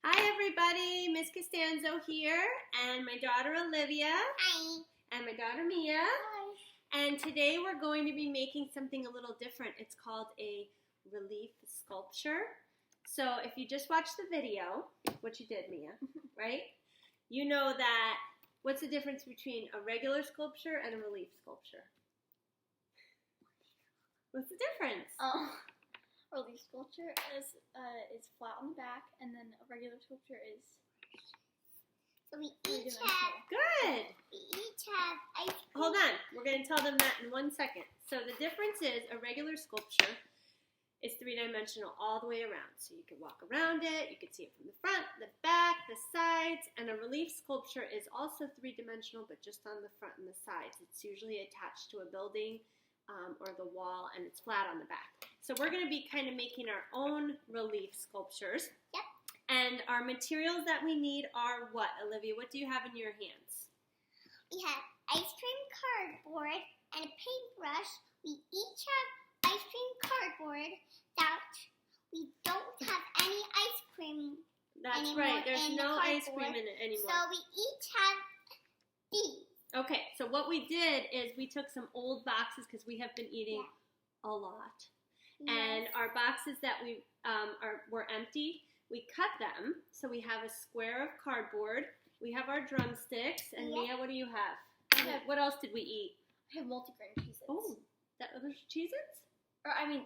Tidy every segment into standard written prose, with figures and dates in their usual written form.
Hi everybody, Miss Costanzo here, and my daughter Olivia. Hi. And my daughter Mia. Hi. And today we're going to be making something a little different. It's called a relief sculpture. So if you just watched the video, which you did, Mia, right? You know that, what's the difference between a regular sculpture and a relief sculpture? What's the difference? Relief sculpture is flat on the back, and then a regular sculpture is. So we each have. Good. We each have ice cream. Hold on. We're going to tell them that in 1 second. So the difference is a regular sculpture is three-dimensional all the way around. So you can walk around it. You can see it from the front, the back, the sides. And a relief sculpture is also three-dimensional, but just on the front and the sides. It's usually attached to a building or the wall, and it's flat on the back. So we're going to be kind of making our own relief sculptures. Yep. And our materials that we need are what, Olivia? What do you have in your hands? We have ice cream cardboard and a paintbrush. We each have ice cream cardboard that we don't have any ice cream That's anymore. right. There's no ice cream in it anymore. So we each have these. Okay, so what we did is we took some old boxes because we have been eating a lot. Yes. And our boxes that we were empty, we cut them. So we have a square of cardboard. We have our drumsticks. And Mia, what do you have? What else did we eat? I have multigrain Cheez-Its. Oh, those Cheez-Its? Or I mean,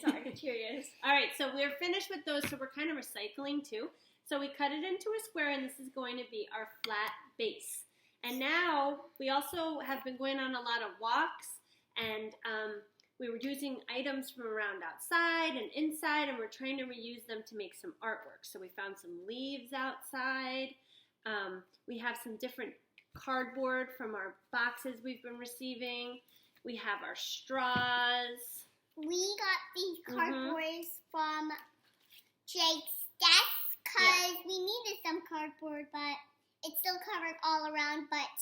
sorry, Cheerios. All right, so we're finished with those. So we're kind of recycling too. So we cut it into a square, and this is going to be our flat base. And now we also have been going on a lot of walks, and we were using items from around outside and inside, and we're trying to reuse them to make some artwork. So we found some leaves outside. We have some different cardboard from our boxes we've been receiving. We have our straws. We got these cardboards from Jake's desk because we needed some cardboard, but it's still covered all around, but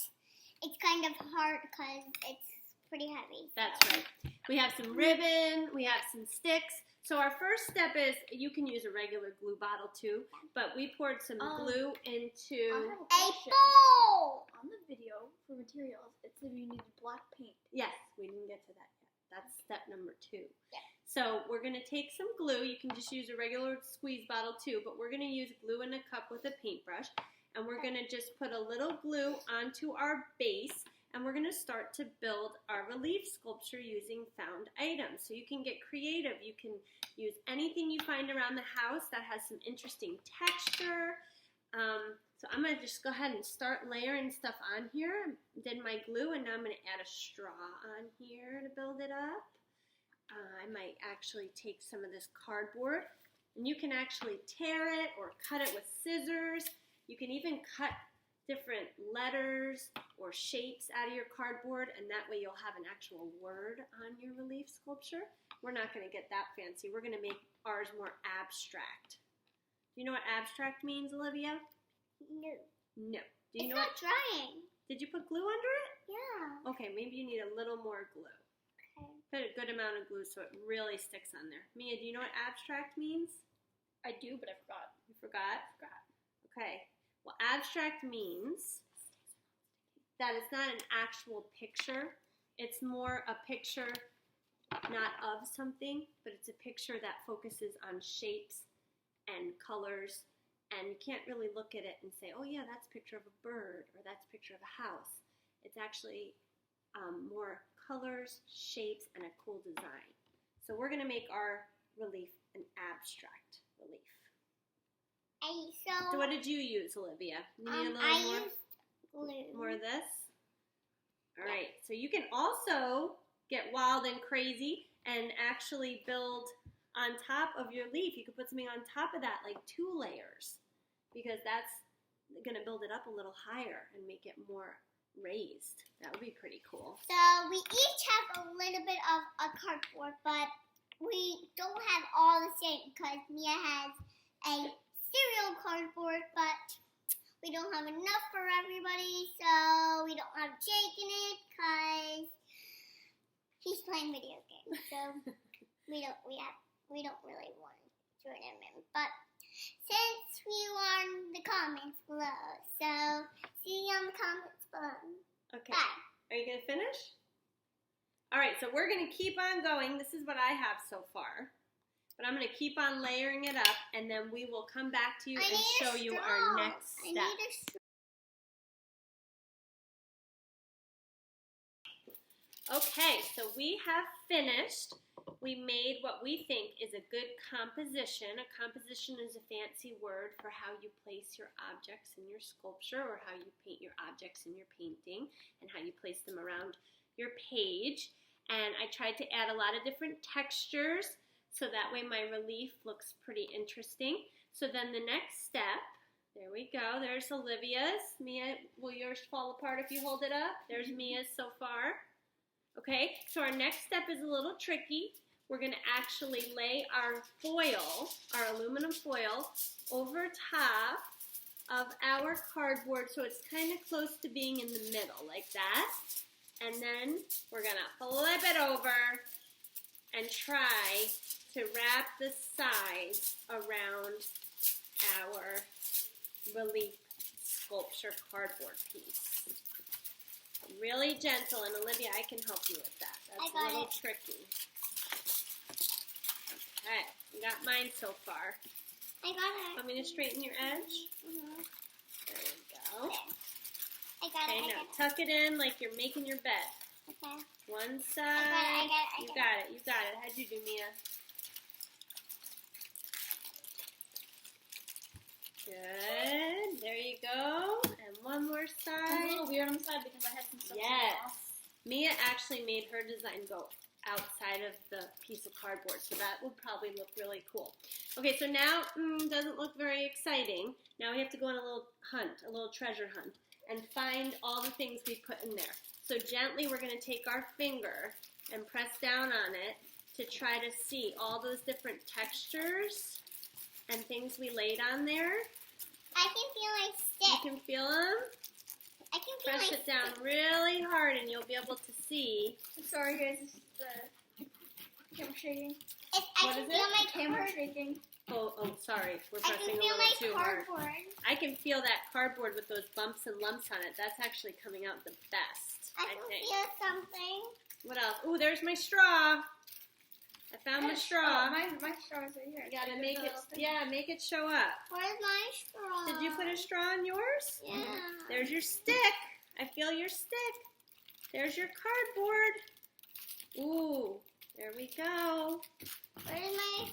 it's kind of hard because it's pretty heavy. So. That's right. We have some ribbon, we have some sticks. So our first step is, you can use a regular glue bottle too, but we poured some glue into a bowl! On the video for materials, it said you needed black paint. Yes, we didn't get to that yet. That's step number 2. Yeah. So we're going to take some glue. You can just use a regular squeeze bottle too, but we're going to use glue in a cup with a paintbrush. And we're going to just put a little glue onto our base, and we're going to start to build our relief sculpture using found items. So you can get creative. You can use anything you find around the house that has some interesting texture. So I'm going to just go ahead and start layering stuff on here. I did my glue, and now I'm going to add a straw on here to build it up. I might actually take some of this cardboard, and you can actually tear it or cut it with scissors. You can even cut different letters or shapes out of your cardboard, and that way you'll have an actual word on your relief sculpture. We're not going to get that fancy. We're going to make ours more abstract. Do you know what abstract means, Olivia? No. No. Do you It's know not drying. Did you put glue under it? Yeah. Okay, maybe you need a little more glue. Okay. Put a good amount of glue so it really sticks on there. Mia, do you know what abstract means? I do, but I forgot. You forgot? Okay. Well, abstract means that it's not an actual picture. It's more a picture not of something, but it's a picture that focuses on shapes and colors, and you can't really look at it and say, oh yeah, that's a picture of a bird, or that's a picture of a house. It's actually more colors, shapes, and a cool design. So we're going to make our relief an abstract relief. So what did you use, Olivia? You need a little I more? used glue. More of this? All right, so you can also get wild and crazy and actually build on top of your leaf. You could put something on top of that, like 2 layers, because that's going to build it up a little higher and make it more raised. That would be pretty cool. So we each have a little bit of a cardboard, but we don't have all the same because Mia has a cereal cardboard, but we don't have enough for everybody, so we don't have Jake in it because he's playing video games. So we don't really want to join him in. But since we want comments below. So, see you on the comments below. Okay. Bye. Are you going to finish? All right, so we're going to keep on going. This is what I have so far. But I'm going to keep on layering it up, and then we will come back to you and show you our next I step. need a straw. Okay, so we have finished. We made what we think is a good composition. A composition is a fancy word for how you place your objects in your sculpture or how you paint your objects in your painting and how you place them around your page. And I tried to add a lot of different textures so that way my relief looks pretty interesting. So then the next step, there we go, there's Olivia's. Mia, will yours fall apart if you hold it up? There's Mia's so far. Okay, so our next step is a little tricky. We're going to actually lay our foil, our aluminum foil, over top of our cardboard so it's kind of close to being in the middle, like that. And then we're going to flip it over and try to wrap the sides around our relief sculpture cardboard piece. Really gentle, and Olivia, I can help you with that. That's a little tricky. Okay, you got mine so far. I got it. Want me to straighten your edge? Mm-hmm. There we go. I got Okay, it. now tuck it in like you're making your bed. Okay. One side. I got it. You got it. You got it. How'd you do, Mia? Good. There you go. And one more It's a side. little weird on the side because I had some stuff Yes. off. Mia actually made her design go outside of the piece of cardboard, so that would probably look really cool. Okay, so now, doesn't look very exciting. Now we have to go on a little hunt, a little treasure hunt, and find all the things we put in there. So gently we're going to take our finger and press down on it to try to see all those different textures and things we laid on there. I can feel my You stick. can feel them. I can feel Press my it down really hard and you'll be able to see. I'm sorry, guys. This is the camera shaking. I What can is feel it? my Camera cardboard. shaking. Oh, sorry. We're I pressing can a feel little my too hard. cardboard. I can feel that cardboard with those bumps and lumps on it. That's actually coming out the best, I I can think. feel something. What else? Ooh, there's my straw. I found my straw. Oh, my straw is right here. You gotta There's make a it, little thing. yeah, make it show up. Where's my straw? Did you put a straw in yours? Yeah. There's your stick. I feel your stick. There's your cardboard. Ooh, there we go. Where's my...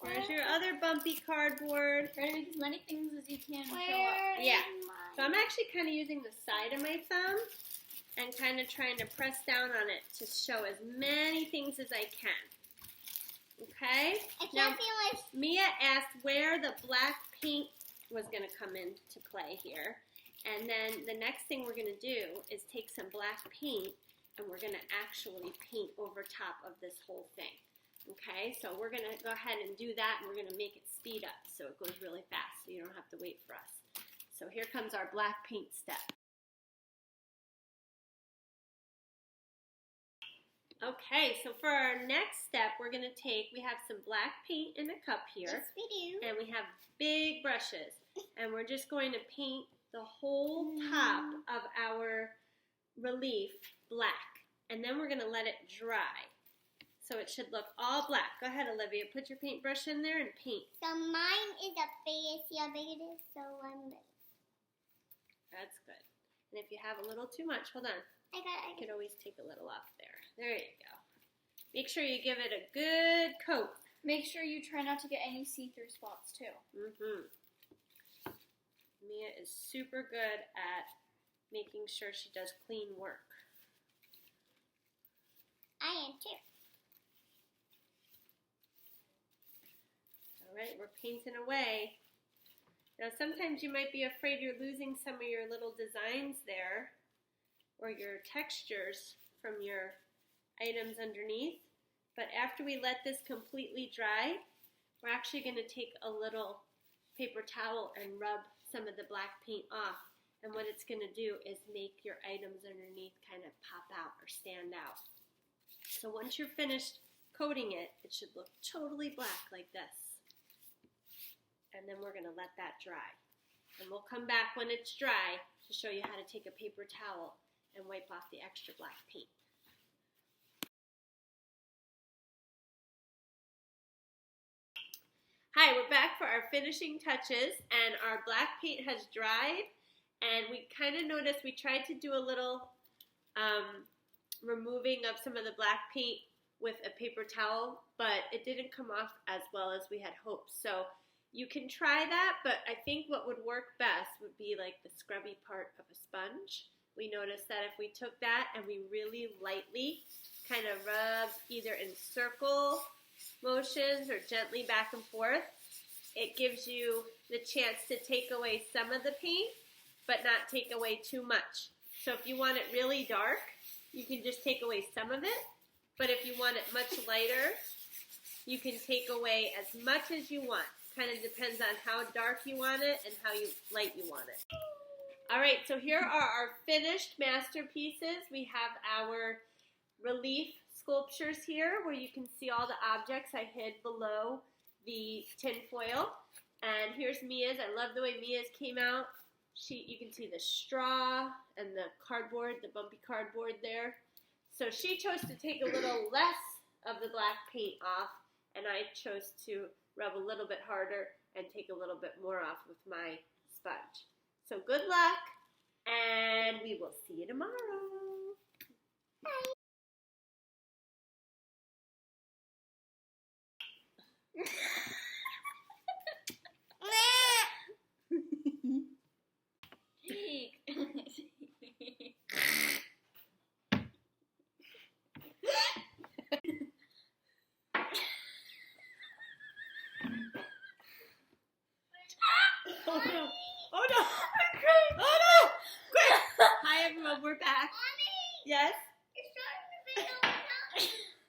There's your other bumpy cardboard. Try to make as many things as you can show up. Where Yeah. is So mine? I'm actually kind of using the side of my thumb and kind of trying to press down on it to show as many things as I can. Okay? I Now, can't feel my... Mia asked where the black paint was going to come into play here. And then the next thing we're going to do is take some black paint and we're going to actually paint over top of this whole thing. Okay, so we're going to go ahead and do that, and we're going to make it speed up so it goes really fast so you don't have to wait for us. So here comes our black paint step. Okay, so for our next step, we're going to we have some black paint in a cup here, Yes, we do. and we have big brushes, and we're just going to paint the whole top of our relief black, and then we're going to let it dry. So it should look all black. Go ahead, Olivia. Put your paintbrush in there and paint. So mine is the biggest. See how big it is? So I'm big. That's good. And if you have a little too much, hold on. I You could always take a little off there. There you go. Make sure you give it a good coat. Make sure you try not to get any see-through spots too. Mia is super good at making sure she does clean work. I am too. All right, we're painting away. Now, sometimes you might be afraid you're losing some of your little designs there or your textures from your items underneath. But after we let this completely dry, we're actually going to take a little paper towel and rub some of the black paint off. And what it's going to do is make your items underneath kind of pop out or stand out. So once you're finished coating it, it should look totally black like this. And then we're going to let that dry. And we'll come back when it's dry to show you how to take a paper towel and wipe off the extra black paint. Hi, we're back for our finishing touches, and our black paint has dried, and we kind of noticed we tried to do a little removing of some of the black paint with a paper towel, but it didn't come off as well as we had hoped. So you can try that, but I think what would work best would be like the scrubby part of a sponge. We noticed that if we took that and we really lightly kind of rubbed either in circle motions or gently back and forth, it gives you the chance to take away some of the paint, but not take away too much. So if you want it really dark, you can just take away some of it, but if you want it much lighter, you can take away as much as you want. Kind of depends on how dark you want it and how light you want it. All right, so here are our finished masterpieces. We have our relief sculptures here where you can see all the objects I hid below the tin foil. And here's Mia's. I love the way Mia's came out. You can see the straw and the cardboard, the bumpy cardboard there. So she chose to take a little less of the black paint off, and I chose to rub a little bit harder and take a little bit more off with my sponge. So good luck, and we will see you tomorrow. Bye. Oh no! Oh no! I'm crying! Oh no! Quick! Hi everyone, we're back. Mommy! Yes?